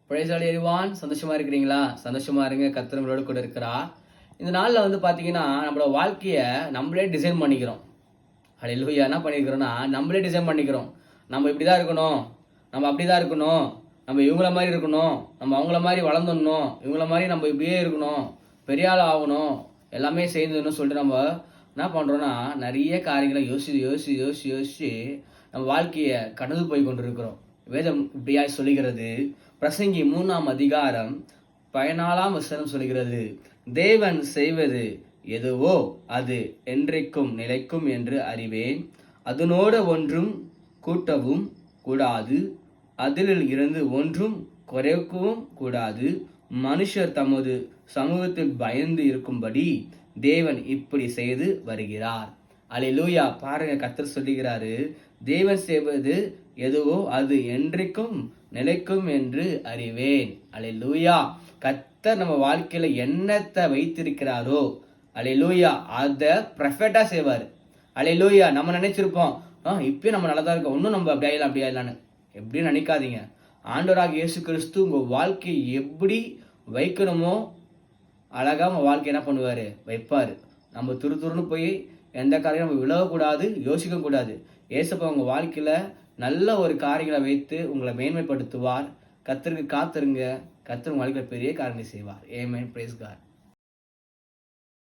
Praise the Lord everyone. சந்தோஷமா இருக்கிறீங்களா? சந்தோஷமா இருங்க. கர்த்தர் உங்களோட கூட இருக்கிறார். இந்த நாளில் பார்த்தீங்கன்னா நம்மளோட வாழ்க்கையை நம்மளே டிசைன் பண்ணிக்கிறோம். ஹல்லேலூயா. என்ன பண்ணிக்கிறோம்னா நம்மளே டிசைன் பண்ணிக்கிறோம். நம்ம இப்படி தான் இருக்கணும், நம்ம அப்படி தான் இருக்கணும், நம்ம இவங்கள மாதிரி இருக்கணும், நம்ம அவங்கள மாதிரி வளர்ந்துடணும், இவங்கள மாதிரி நம்ம இப்படியே இருக்கணும், பெரிய ஆள் ஆகணும், எல்லாமே செய்யணும்னு சொல்லிட்டு நம்ம என்ன பண்ணுறோன்னா நிறைய காரியங்களை யோசிச்சு நம்ம வாழ்க்கையை கடந்து போய் கொண்டிருக்கிறோம். வேதம் இப்படியாய் சொல்லுகிறது. பிரசங்கி 3ஆம் அதிகாரம் 14ஆம் வசனம் சொல்கிறது, தேவன் செய்வது எதுவோ அது என்றைக்கும் நிலைக்கும் என்று அறிவேன். அதனோடு ஒன்றும் கூட்டவும் கூடாது, அதில் இருந்து ஒன்றும் குறைக்கவும் கூடாது. மனுஷர் தமது சமூகத்தில் பயந்து இருக்கும்படி தேவன் இப்படி செய்து வருகிறார். அல்லேலூயா. பாருங்க, கர்த்தர் சொல்லுகிறாரு, தேவன் செய்வது எதுவோ அது என்றைக்கும் நிலைக்கும் என்று அறிவேன். அல்லேலூயா. கர்த்தர் நம்ம வாழ்க்கையில என்னத்தை வைத்திருக்கிறாரோ அல்லேலூயா அதை பெர்ஃபெக்ட்டா செய்வார். அல்லேலூயா. நம்ம நினைச்சிருப்போம் இப்பயும் நம்ம நல்லா தான் இருக்கோம், இன்னும் நம்ம அப்படி ஆயிடலான்னு. எப்படின்னு நினைக்காதீங்க. ஆண்டவராக இயேசு கிறிஸ்து உங்க வாழ்க்கையை எப்படி வைக்கணுமோ அழகா உங்க வாழ்க்கை என்ன பண்ணுவாரு, வைப்பாரு. நம்ம துருன்னு போய் எந்த காரியம் நம்ம விலகக்கூடாது, யோசிக்க கூடாது. ஏசப்பா உங்க வாழ்க்கையில நல்ல ஒரு காரியங்களை வைத்து உங்களை மேன்மைப்படுத்துவார். கர்த்தருக்கு காத்திருங்க. கர்த்தர் உங்க வாழ்க்கையில பெரிய காரியங்களை செய்வார். ஆமென். Praise God.